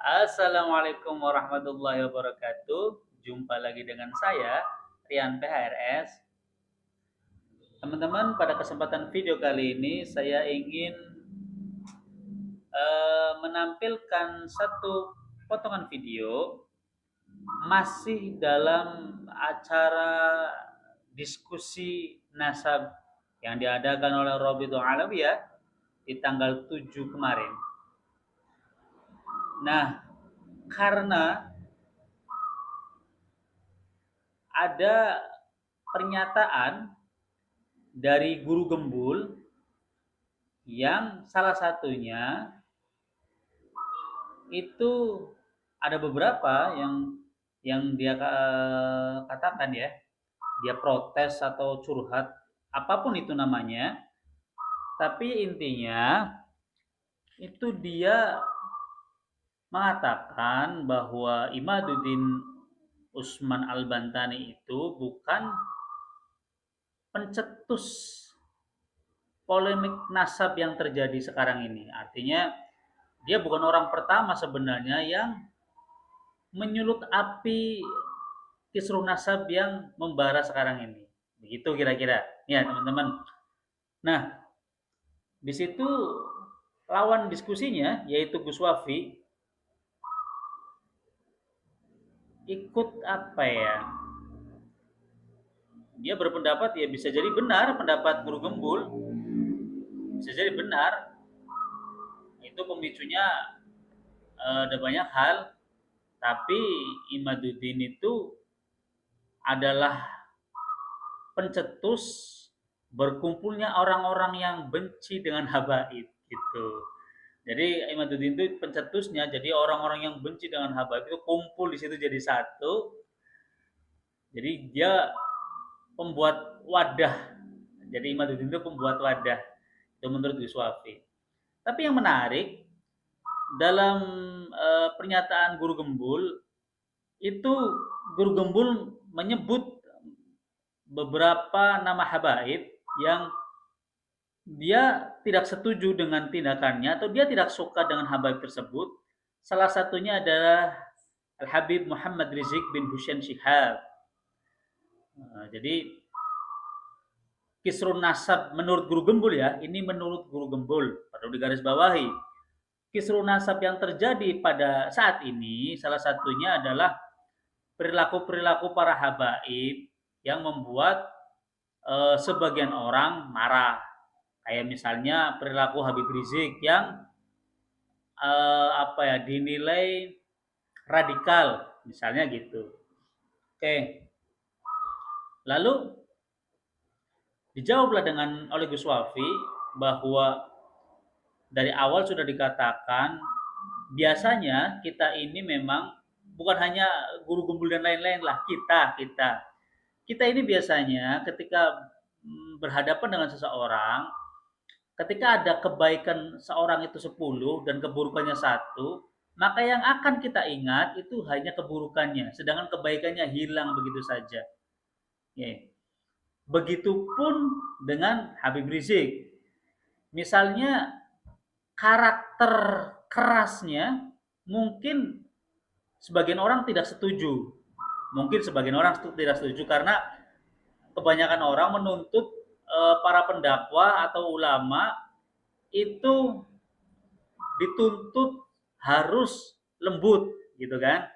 Assalamualaikum warahmatullahi wabarakatuh. Jumpa lagi dengan saya, Rian PHRS. Teman-teman, pada kesempatan video kali ini saya ingin menampilkan satu potongan video masih dalam acara diskusi nasab yang diadakan oleh Rabitul Alawiyah di tanggal 7 kemarin. Nah, karena ada pernyataan dari guru gembul yang salah satunya itu ada beberapa yang dia katakan ya, dia protes atau curhat apapun itu namanya, tapi intinya itu dia mengatakan bahwa Imaduddin Usman Al-Bantani itu bukan pencetus polemik nasab yang terjadi sekarang ini. Artinya dia bukan orang pertama sebenarnya yang menyulut api kisruh nasab yang membara sekarang ini. Begitu kira-kira. Ya, teman-teman. Nah, di situ lawan diskusinya yaitu Gus Wafi ikut apa ya? Dia berpendapat ya bisa jadi benar pendapat guru gembul, bisa jadi benar. Itu pemicunya ada banyak hal, tapi Imaduddin itu adalah pencetus berkumpulnya orang-orang yang benci dengan habaib gitu. Jadi Imaduddin itu pencetusnya, jadi orang-orang yang benci dengan habaib itu kumpul di situ jadi satu. Jadi dia pembuat wadah. Jadi Imaduddin itu pembuat wadah. Itu menurut Gus Wafi. Tapi yang menarik dalam pernyataan Guru Gembul itu Guru Gembul menyebut beberapa nama habaib yang dia tidak setuju dengan tindakannya atau dia tidak suka dengan habaib tersebut. Salah satunya adalah Al-Habib Muhammad Rizik bin Husain Shihab. Jadi kisrun nasab menurut Guru Gembul ya, ini menurut Guru Gembul, perlu digarisbawahi. Kisrun nasab yang terjadi pada saat ini salah satunya adalah perilaku-perilaku para habaib yang membuat sebagian orang marah. Kayak misalnya perilaku Habib Rizik yang dinilai radikal, misalnya gitu. Oke. Lalu dijawablah oleh Gus Wafi bahwa dari awal sudah dikatakan biasanya kita ini memang bukan hanya guru gembul dan lain-lain lah, kita ini biasanya ketika berhadapan dengan seseorang, ketika ada kebaikan seorang itu 10 dan keburukannya satu, maka yang akan kita ingat itu hanya keburukannya, sedangkan kebaikannya hilang begitu saja. Ya. Begitupun dengan Habib Rizik. Misalnya karakter kerasnya mungkin sebagian orang tidak setuju. Mungkin sebagian orang tidak setuju karena kebanyakan orang menuntut para pendakwa atau ulama itu dituntut harus lembut gitu kan.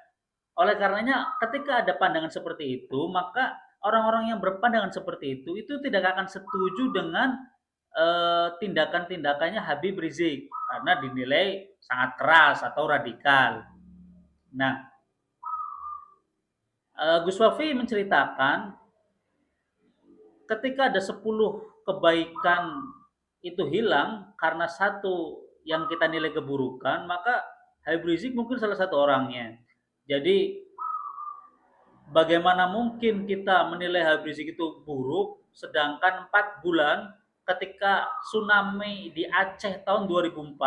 Oleh karenanya ketika ada pandangan seperti itu, maka orang-orang yang berpandangan seperti itu tidak akan setuju dengan tindakan-tindakannya Habib Rizik karena dinilai sangat keras atau radikal. Nah, Gus Wafi menceritakan ketika ada 10 kebaikan itu hilang karena satu yang kita nilai keburukan, maka Habib Rizik mungkin salah satu orangnya. Jadi bagaimana mungkin kita menilai Habib Rizik itu buruk sedangkan 4 bulan ketika tsunami di Aceh tahun 2004,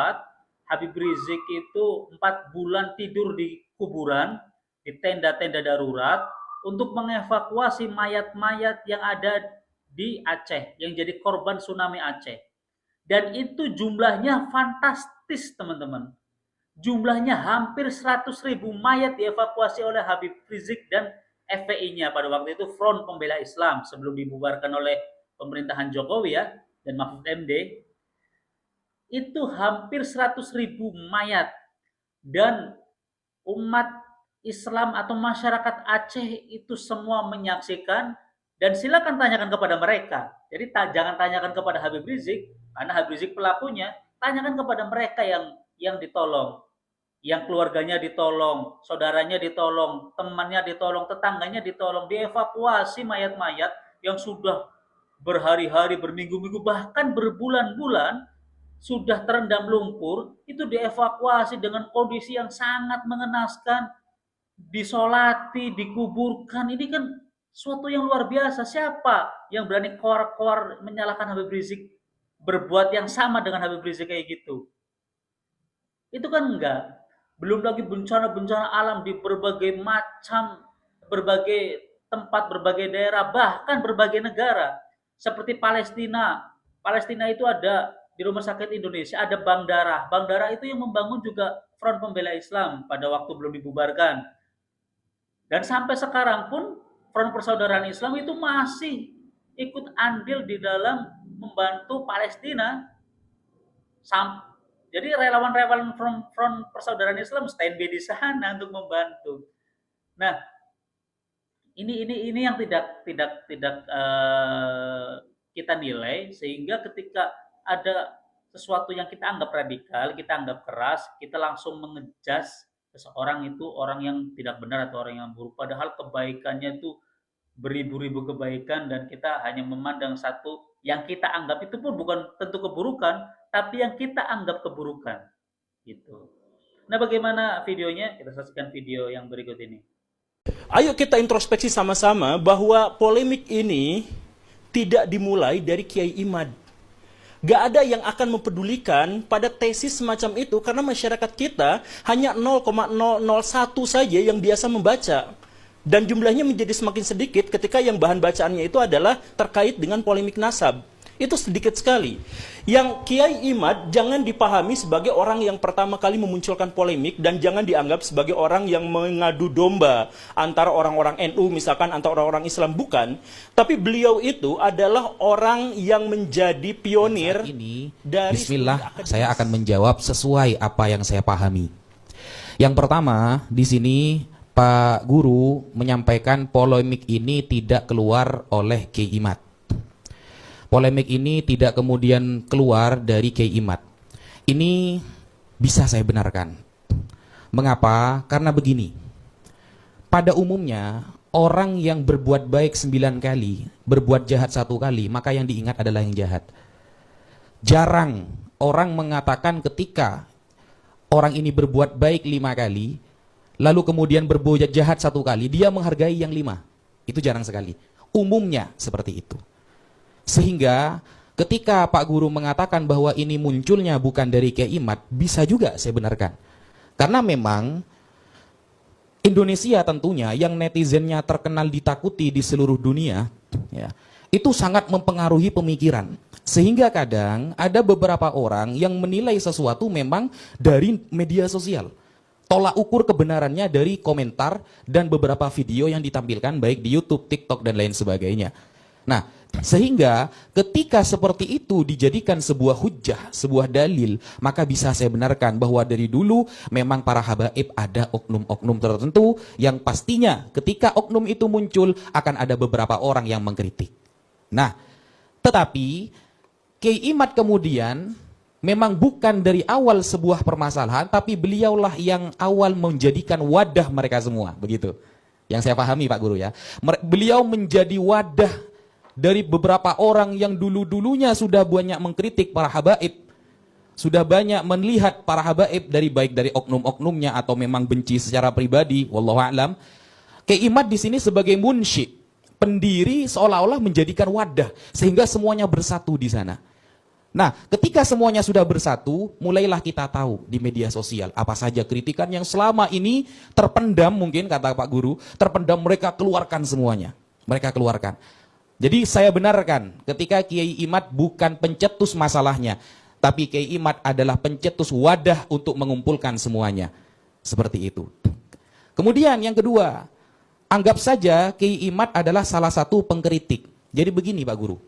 Habib Rizik itu 4 bulan tidur di kuburan, di tenda-tenda darurat untuk mengevakuasi mayat-mayat yang ada di Aceh yang jadi korban tsunami Aceh. Dan itu jumlahnya fantastis, teman-teman. jumlahnya hampir 100.000 mayat dievakuasi oleh Habib Rizik dan FPI-nya pada waktu itu, Front Pembela Islam, sebelum dibubarkan oleh pemerintahan Jokowi ya dan Mahfud MD. Itu hampir 100.000 mayat, dan umat Islam atau masyarakat Aceh itu semua menyaksikan, dan silakan tanyakan kepada mereka. Jadi jangan tanyakan kepada Habib Rizik karena Habib Rizik pelakunya, tanyakan kepada mereka yang ditolong, yang keluarganya ditolong, saudaranya ditolong, temannya ditolong, tetangganya ditolong, dievakuasi mayat-mayat yang sudah berhari-hari, berminggu-minggu, bahkan berbulan-bulan sudah terendam lumpur, itu dievakuasi dengan kondisi yang sangat mengenaskan, disolati, dikuburkan. Ini kan suatu yang luar biasa. Siapa yang berani koar-koar menyalahkan Habib Rizik berbuat yang sama dengan Habib Rizik kayak gitu? Itu kan enggak. Belum lagi bencana-bencana alam di berbagai macam, berbagai tempat, berbagai daerah, bahkan berbagai negara. Seperti Palestina. Palestina itu ada di Rumah Sakit Indonesia, ada Bank Darah. Bank Darah itu yang membangun juga Front Pembela Islam pada waktu belum dibubarkan. Dan sampai sekarang pun Front Persaudaraan Islam itu masih ikut andil di dalam membantu Palestina. Jadi relawan-relawan Front Persaudaraan Islam standby di sana untuk membantu. Nah, ini yang tidak kita nilai, sehingga ketika ada sesuatu yang kita anggap radikal, kita anggap keras, kita langsung mengejas seseorang itu orang yang tidak benar atau orang yang buruk, padahal kebaikannya itu beribu-ribu kebaikan, dan kita hanya memandang satu yang kita anggap itu pun bukan tentu keburukan, tapi yang kita anggap keburukan gitu. Nah, bagaimana videonya? Kita saksikan video yang berikut ini. Ayo kita introspeksi sama-sama bahwa polemik ini tidak dimulai dari Kiai Imad. Gak ada yang akan mempedulikan pada tesis semacam itu karena masyarakat kita hanya 0,001 saja yang biasa membaca. Dan jumlahnya menjadi semakin sedikit ketika yang bahan bacaannya itu adalah terkait dengan polemik nasab. Itu sedikit sekali. Yang Kiai Imad jangan dipahami sebagai orang yang pertama kali memunculkan polemik, dan jangan dianggap sebagai orang yang mengadu domba antara orang-orang NU misalkan, antara orang-orang Islam, bukan. Tapi beliau itu adalah orang yang menjadi pionir ini, dari Bismillah, saya akan menjawab sesuai apa yang saya pahami. Yang pertama, di sini Pak Guru menyampaikan polemik ini tidak keluar oleh Kiai Imad. Polemik ini tidak kemudian keluar dari Kiai Imad. Ini bisa saya benarkan. Mengapa? Karena begini. Pada umumnya, orang yang berbuat baik 9 kali, berbuat jahat 1 kali, maka yang diingat adalah yang jahat. Jarang orang mengatakan ketika orang ini berbuat baik 5 kali, lalu kemudian berbuat jahat 1 kali, dia menghargai yang 5. Itu jarang sekali. Umumnya seperti itu. Sehingga ketika Pak Guru mengatakan bahwa ini munculnya bukan dari Kiai Imad, bisa juga saya benarkan. Karena memang Indonesia tentunya yang netizennya terkenal ditakuti di seluruh dunia, ya, itu sangat mempengaruhi pemikiran. Sehingga kadang ada beberapa orang yang menilai sesuatu memang dari media sosial. Tolak ukur kebenarannya dari komentar dan beberapa video yang ditampilkan baik di YouTube, TikTok, dan lain sebagainya. Nah, sehingga ketika seperti itu dijadikan sebuah hujjah, sebuah dalil, maka bisa saya benarkan bahwa dari dulu memang para habaib ada oknum-oknum tertentu yang pastinya ketika oknum itu muncul akan ada beberapa orang yang mengkritik. Nah, tetapi Kiai Imad kemudian memang bukan dari awal sebuah permasalahan, tapi beliaulah yang awal menjadikan wadah mereka semua, begitu. Yang saya pahami Pak Guru ya. Beliau menjadi wadah dari beberapa orang yang dulu-dulunya sudah banyak mengkritik para habaib, sudah banyak melihat para habaib dari baik dari oknum-oknumnya atau memang benci secara pribadi, wallahu a'lam. Kiai Imad di sini sebagai munsyid, pendiri, seolah-olah menjadikan wadah sehingga semuanya bersatu di sana. Nah, ketika semuanya sudah bersatu, mulailah kita tahu di media sosial apa saja kritikan yang selama ini terpendam, mungkin kata Pak Guru, terpendam, mereka keluarkan semuanya. Mereka keluarkan. Jadi saya benarkan ketika Kiai Imad bukan pencetus masalahnya, Tapi Kiai Imad adalah pencetus wadah untuk mengumpulkan semuanya. Seperti itu. Kemudian yang kedua, anggap saja Kiai Imad adalah salah satu pengkritik. Jadi begini Pak Guru.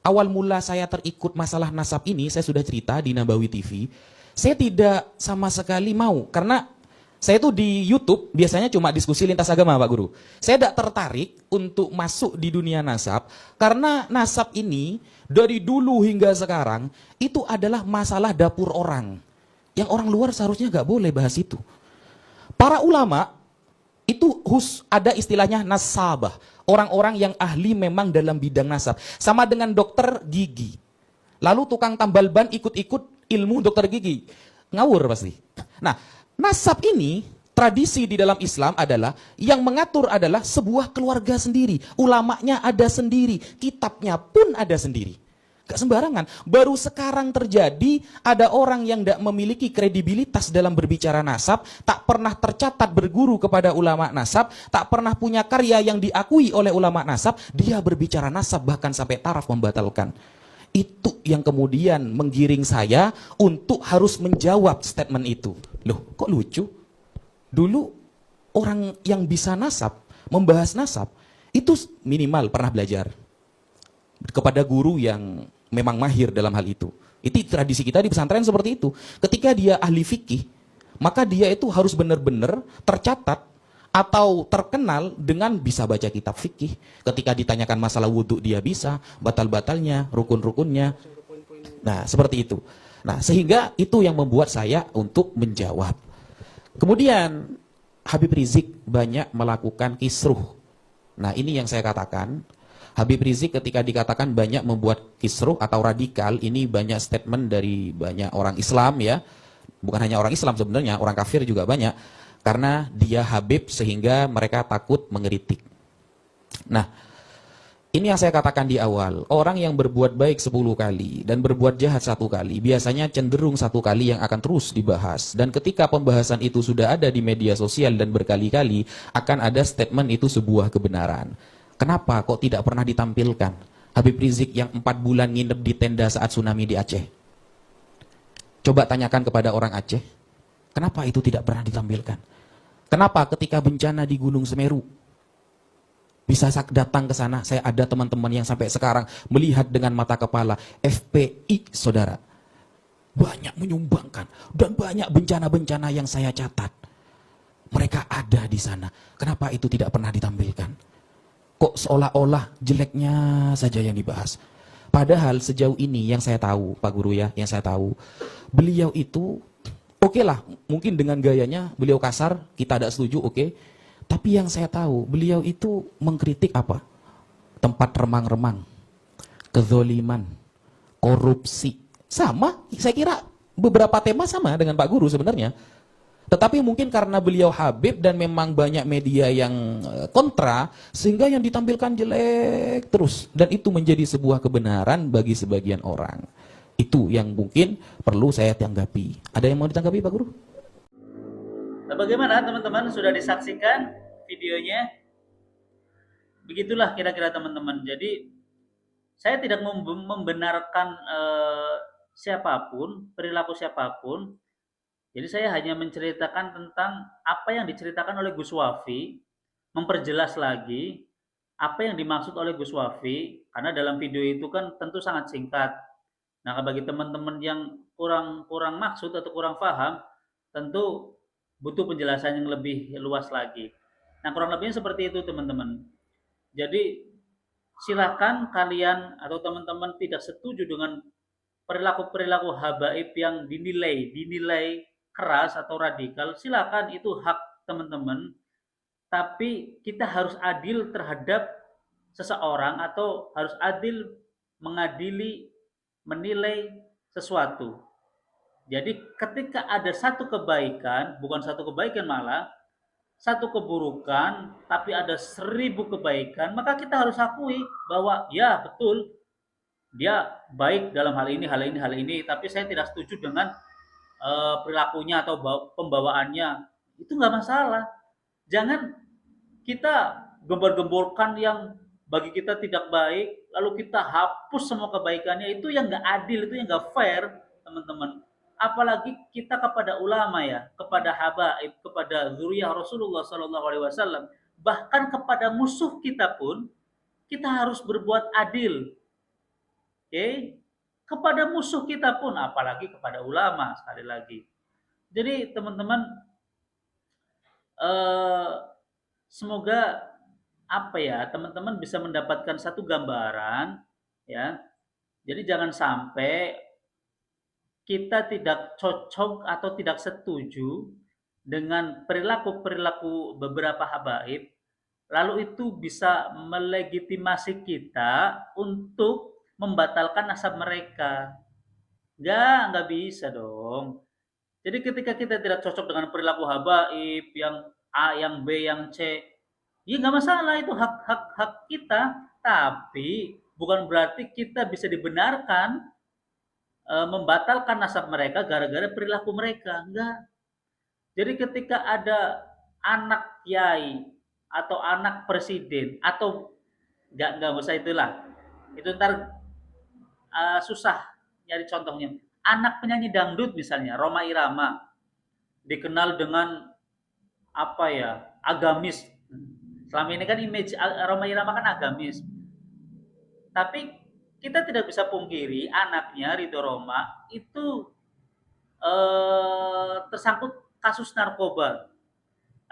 Awal mula saya terikut masalah nasab ini, saya sudah cerita di Nabawi TV. Saya tidak sama sekali mau, karena saya tuh di YouTube biasanya cuma diskusi lintas agama Pak Guru. Saya tidak tertarik untuk masuk di dunia nasab, karena nasab ini dari dulu hingga sekarang itu adalah masalah dapur orang. Yang orang luar seharusnya nggak boleh bahas itu. Para ulama itu ada istilahnya nasabah. Orang-orang yang ahli memang dalam bidang nasab. Sama dengan dokter gigi. Lalu tukang tambal ban ikut-ikut ilmu dokter gigi. Ngawur pasti. Nah, nasab ini, tradisi di dalam Islam adalah, yang mengatur adalah sebuah keluarga sendiri. Ulamanya ada sendiri. Kitabnya pun ada sendiri. Gak sembarangan. Baru sekarang terjadi ada orang yang tidak memiliki kredibilitas dalam berbicara nasab, tak pernah tercatat berguru kepada ulama nasab, tak pernah punya karya yang diakui oleh ulama nasab, dia berbicara nasab bahkan sampai taraf membatalkan. Itu yang kemudian menggiring saya untuk harus menjawab statement itu. Loh, kok lucu? Dulu orang yang bisa nasab, membahas nasab, itu minimal pernah belajar kepada guru yang memang mahir dalam hal itu. Itu tradisi kita di pesantren seperti itu. Ketika dia ahli fikih, maka dia itu harus benar-benar tercatat atau terkenal dengan bisa baca kitab fikih. Ketika ditanyakan masalah wudhu dia bisa, batal-batalnya, rukun-rukunnya. Nah, seperti itu. Nah, sehingga itu yang membuat saya untuk menjawab. Kemudian Habib Rizik banyak melakukan kisruh. Nah, ini yang saya katakan. Habib Rizik ketika dikatakan banyak membuat kisruh atau radikal, ini banyak statement dari banyak orang Islam ya. Bukan hanya orang Islam sebenarnya, orang kafir juga banyak. Karena dia Habib sehingga mereka takut mengeritik. Nah, ini yang saya katakan di awal. Orang yang berbuat baik 10 kali dan berbuat jahat 1 kali, biasanya cenderung 1 kali yang akan terus dibahas. Dan ketika pembahasan itu sudah ada di media sosial dan berkali-kali, akan ada statement itu sebuah kebenaran. Kenapa kok tidak pernah ditampilkan Habib Rizik yang 4 bulan nginep di tenda saat tsunami di Aceh? Coba tanyakan kepada orang Aceh, kenapa itu tidak pernah ditampilkan? Kenapa ketika bencana di Gunung Semeru bisa datang ke sana? Saya ada teman-teman yang sampai sekarang melihat dengan mata kepala. FPI saudara banyak menyumbangkan dan banyak bencana-bencana yang saya catat. Mereka ada di sana. Kenapa itu tidak pernah ditampilkan? Kok seolah-olah jeleknya saja yang dibahas. Padahal sejauh ini yang saya tahu, Pak Guru ya, yang saya tahu, beliau itu oke lah, mungkin dengan gayanya beliau kasar, kita tidak setuju, oke. Tapi yang saya tahu, beliau itu mengkritik apa? Tempat remang-remang, kezoliman, korupsi. Sama, saya kira beberapa tema sama dengan Pak Guru sebenarnya. Tetapi mungkin karena beliau Habib dan memang banyak media yang kontra, sehingga yang ditampilkan jelek terus. Dan itu menjadi sebuah kebenaran bagi sebagian orang. Itu yang mungkin perlu saya tanggapi. Ada yang mau ditanggapi Pak Guru? Nah, bagaimana teman-teman, sudah disaksikan videonya? Begitulah kira-kira teman-teman. Jadi saya tidak membenarkan siapapun, perilaku siapapun. Jadi saya hanya menceritakan tentang apa yang diceritakan oleh Gus Wafi, memperjelas lagi apa yang dimaksud oleh Gus Wafi, karena dalam video itu kan tentu sangat singkat. Nah, bagi teman-teman yang kurang maksud atau kurang paham, tentu butuh penjelasan yang lebih luas lagi. Nah, kurang lebihnya seperti itu teman-teman. Jadi silakan kalian atau teman-teman tidak setuju dengan perilaku-perilaku habaib yang dinilai keras atau radikal, silakan, itu hak teman-teman. Tapi kita harus adil terhadap seseorang atau harus adil mengadili, menilai sesuatu. Jadi ketika ada satu kebaikan, bukan satu kebaikan malah, satu keburukan, tapi ada 1000 kebaikan, maka kita harus akui bahwa ya betul, dia baik dalam hal ini, tapi saya tidak setuju dengan perilakunya atau pembawaannya. Itu nggak masalah. Jangan kita gembor-gemborkan yang bagi kita tidak baik, lalu kita hapus semua kebaikannya, itu yang nggak adil, itu yang nggak fair, teman-teman. Apalagi kita kepada ulama ya, kepada habaib, kepada zuriyah Rasulullah Sallallahu Alaihi Wasallam, bahkan kepada musuh kita pun kita harus berbuat adil, oke? Kepada musuh kita pun, apalagi kepada ulama sekali lagi. Jadi teman-teman, eh, semoga apa ya, teman-teman bisa mendapatkan satu gambaran ya. Jadi jangan sampai kita tidak cocok atau tidak setuju dengan perilaku-perilaku beberapa habaib, lalu itu bisa melegitimasi kita untuk membatalkan nasab mereka. Nggak bisa dong. Jadi ketika kita tidak cocok dengan perilaku habaib yang A, yang B, yang C, ya nggak masalah, itu hak kita. Tapi bukan berarti kita bisa dibenarkan membatalkan nasab mereka gara-gara perilaku mereka. Enggak. Jadi ketika ada anak kiai atau anak presiden atau nggak usah itulah. Itu ntar susah nyari contohnya. Anak penyanyi dangdut misalnya, Rhoma Irama, dikenal dengan apa ya, agamis. Selama ini kan image Rhoma Irama kan agamis. Tapi kita tidak bisa pungkiri anaknya Ridho Roma itu tersangkut kasus narkoba.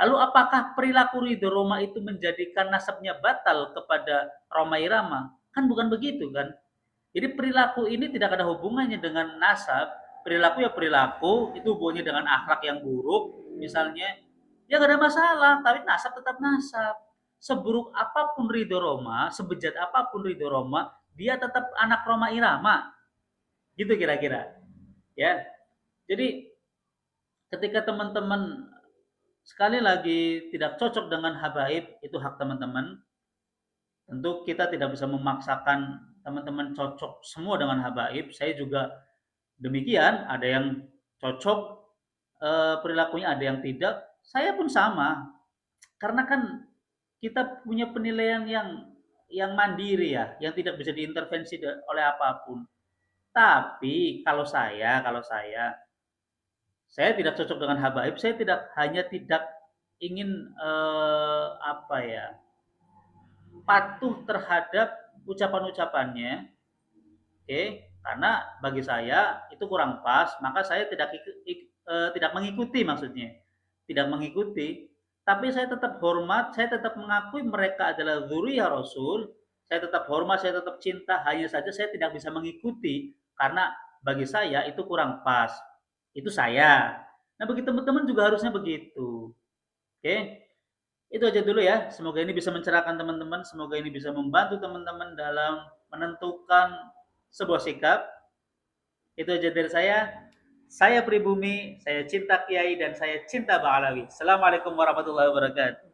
Lalu apakah perilaku Ridho Roma itu menjadikan nasabnya batal kepada Rhoma Irama? Kan bukan begitu kan? Jadi perilaku ini tidak ada hubungannya dengan nasab. Perilaku ya perilaku, itu hubungannya dengan akhlak yang buruk, misalnya, ya gak ada masalah. Tapi nasab tetap nasab. Seburuk apapun Ridho Roma, sebejat apapun Ridho Roma, dia tetap anak Rhoma Irama. Gitu kira-kira. Ya. Jadi ketika teman-teman sekali lagi tidak cocok dengan habaib, itu hak teman-teman. Tentu kita tidak bisa memaksakan teman-teman cocok semua dengan habaib. Saya juga demikian, ada yang cocok perilakunya, ada yang tidak. Saya pun sama. Karena kan kita punya penilaian yang mandiri ya, yang tidak bisa diintervensi oleh apapun. Tapi saya tidak cocok dengan habaib. Saya tidak ingin apa ya, patuh terhadap ucapan-ucapannya, oke? Karena bagi saya itu kurang pas, maka saya tidak mengikuti, maksudnya tidak mengikuti. Tapi saya tetap hormat, saya tetap mengakui mereka adalah zuriyah Rasul, saya tetap hormat, saya tetap cinta. Hanya saja saya tidak bisa mengikuti karena bagi saya itu kurang pas. Itu saya. Nah, bagi teman-teman juga harusnya begitu. Oke? Itu aja dulu ya. Semoga ini bisa mencerahkan teman-teman, semoga ini bisa membantu teman-teman dalam menentukan sebuah sikap. Itu aja dari saya. Saya Pribumi, saya cinta Kiai dan saya cinta Ba'alawi. Assalamualaikum warahmatullahi wabarakatuh.